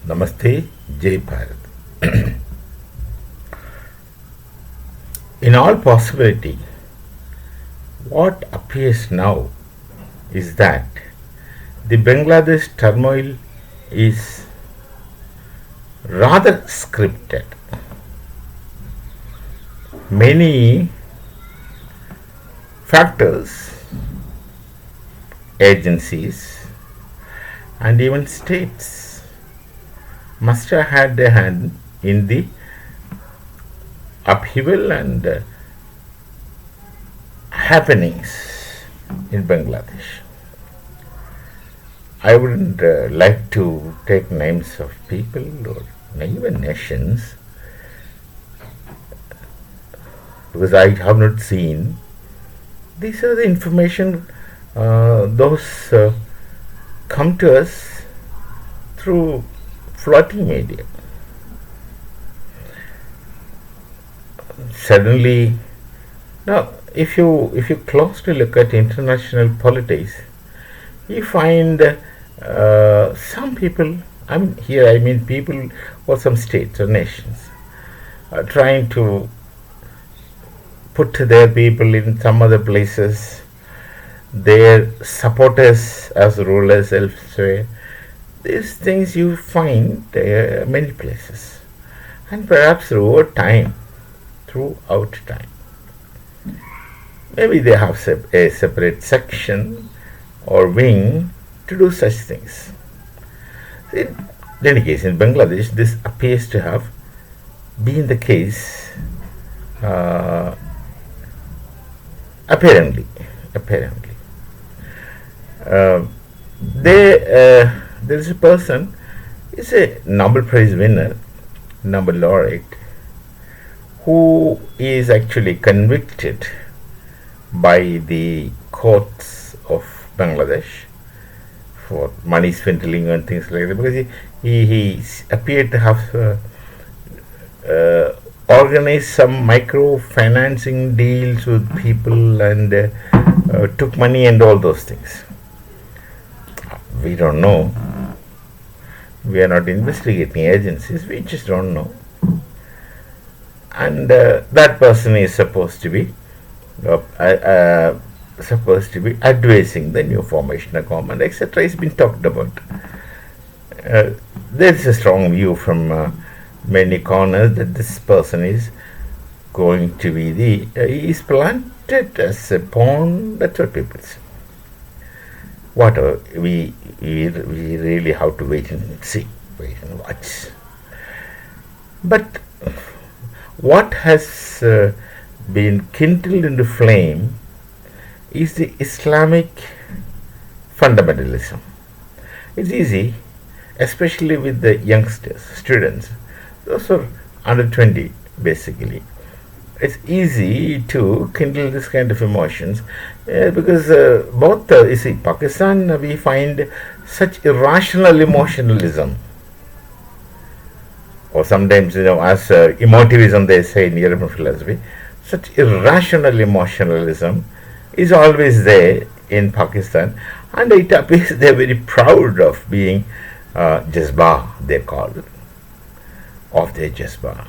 Namaste, Jai Bharat. In all possibility, what appears now is that the Bangladesh turmoil is rather scripted. Many factors, agencies, and even states must have had a hand in the upheaval and happenings in Bangladesh. I wouldn't like to take names of people or even nations because I have not seen. These are the information those come to us through floating media. Suddenly, now if you closely look at international politics, you find some people. I mean people or some states or nations are trying to put their people in some other places, their supporters as rulers elsewhere. These things you find many places, and perhaps throughout time. Maybe they have a separate section or wing to do such things. In any case, in Bangladesh, this appears to have been the case. Apparently, there is a person, is a Nobel Prize winner, Nobel laureate, who is actually convicted by the courts of Bangladesh for money swindling and things like that, because he appeared to have organized some microfinancing deals with people and took money and all those things. We don't know. We are not investigating agencies. We just don't know. And that person is supposed to be advising the new formation of government, etc. It's been talked about. There is a strong view from many corners that this person is going to be he is planted as a pawn. That's what people say. Whatever, we really have to wait and see, wait and watch. But what has been kindled into flame is the Islamic fundamentalism. It's easy, especially with the youngsters, students, those are under 20 basically. It's easy to kindle this kind of emotions because both, you see, Pakistan, we find such irrational emotionalism, or sometimes, as emotivism they say in European philosophy, such irrational emotionalism is always there in Pakistan, and it appears they are very proud of being Jazba, they call it, of their Jazba.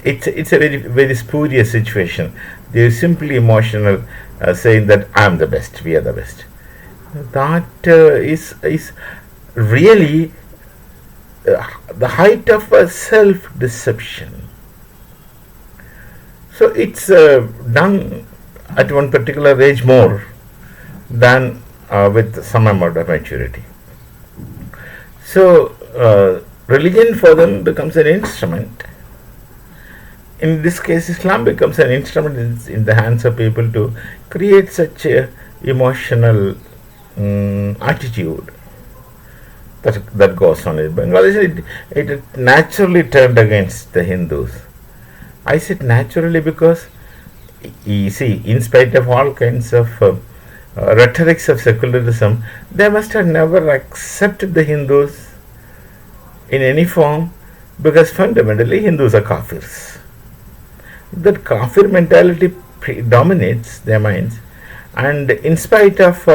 It's a very spurious situation. They are simply emotional, saying that I am the best, we are the best. That is really the height of self-deception. So it's done at one particular age more than with some amount of maturity. So religion for them becomes an instrument. In this case, Islam becomes an instrument in the hands of people to create such a emotional attitude that goes on in Bangladesh. It naturally turned against the Hindus. I said naturally because, you see, in spite of all kinds of rhetorics of secularism, they must have never accepted the Hindus in any form, because fundamentally Hindus are kafirs. That kafir mentality dominates their minds, and in spite of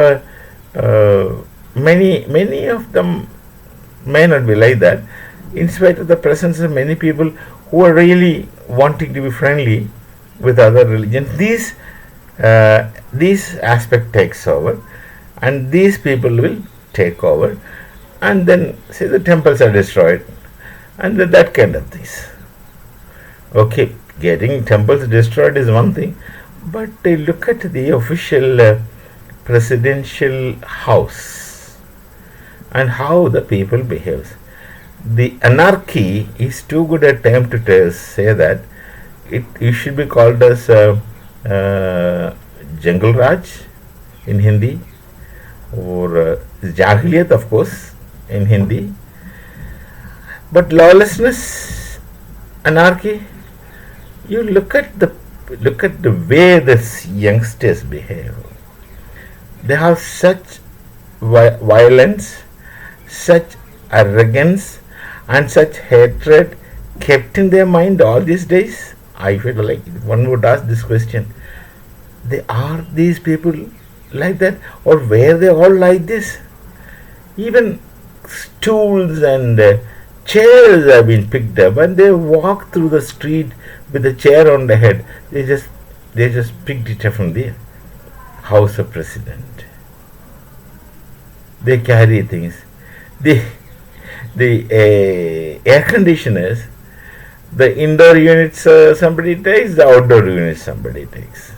Many of them may not be like that, in spite of the presence of many people who are really wanting to be friendly with other religions. These aspect takes over, and these people will take over, and then say the temples are destroyed, and that kind of things. Okay, getting temples destroyed is one thing, but look at the official presidential house and how the people behaves. The anarchy is too good a term to say that it should be called as Jungle Raj in Hindi, or Jahiliyat, of course, in Hindi. But lawlessness, anarchy, you look at the way these youngsters behave. They have such violence, such arrogance, and such hatred kept in their mind all these days. I feel like one would ask this question: are these people like that, or were they all like this? Even stools and chairs have been picked up, and they walk through the street with a chair on the head. They just picked it up from the House of President. They carry things. The air conditioners, the indoor units somebody takes, the outdoor units somebody takes.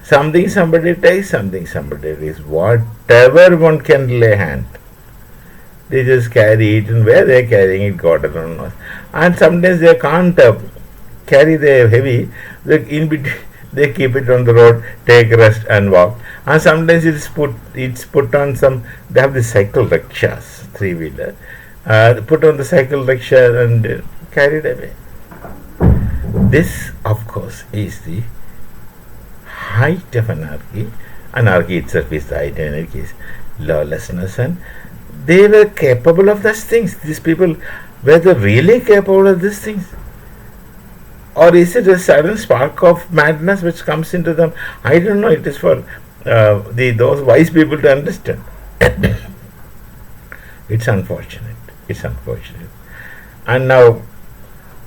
Something somebody takes, something somebody takes. Whatever one can lay hand, they just carry it, and where they are carrying it, God alone knows. And sometimes they can't carry the heavy. They keep it on the road, take rest, and walk. And sometimes it's put on some. They have the cycle rickshaws, 3-wheeler. Put on the cycle rickshaw and carried away. This, of course, is the height of anarchy. Anarchy itself is the height, in any case, lawlessness, and they were capable of those things. These people, were they really capable of these things? Or is it a sudden spark of madness which comes into them? I don't know. It is for those wise people to understand. It's unfortunate. It's unfortunate. And now,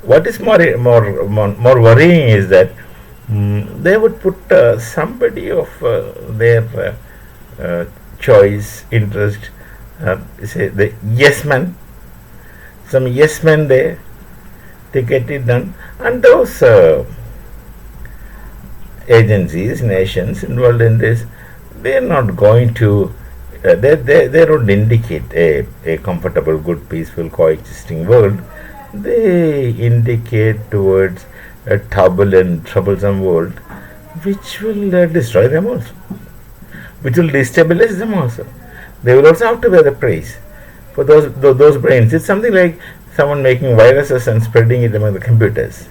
what is more worrying is that they would put somebody of their choice, interest, say the yes man, some yes men there, they get it done, and those agencies, nations involved in this, they are not going to, they don't indicate a comfortable, good, peaceful, coexisting world. They indicate towards a turbulent, troublesome world which will destroy them also, which will destabilize them also. They will also have to bear the price for those brains. It's something like someone making viruses and spreading it among the computers.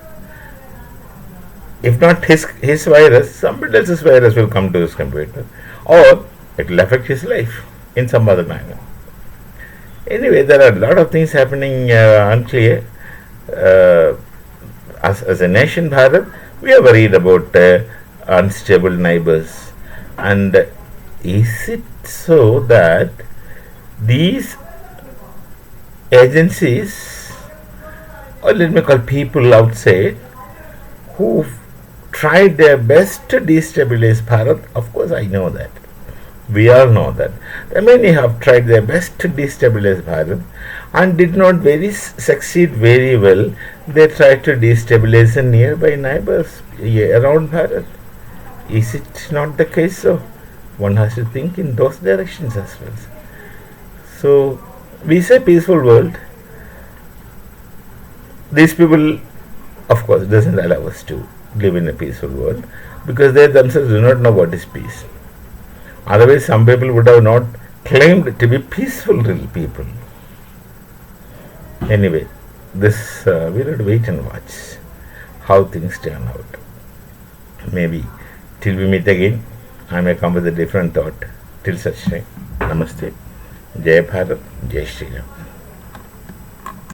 If not his virus, somebody else's virus will come to his computer, or it will affect his life in some other manner. Anyway, there are a lot of things happening unclear. As a nation, Bharat, we are worried about unstable neighbors. And is it so that these agencies, or let me call people outside, who tried their best to destabilize Bharat? Of course, I know that. We all know that. Many have tried their best to destabilize Bharat and did not succeed very well. They tried to destabilize the nearby neighbors around Bharat. Is it not the case? So one has to think in those directions as well. So we say peaceful world. These people, of course, doesn't allow us to live in a peaceful world, because they themselves do not know what is peace. Otherwise, some people would have not claimed to be peaceful real people. Anyway, this we'll have to wait and watch how things turn out. Maybe till we meet again, I may come with a different thought. Till such time, Namaste, Jai Bharat, Jai Shri Ram.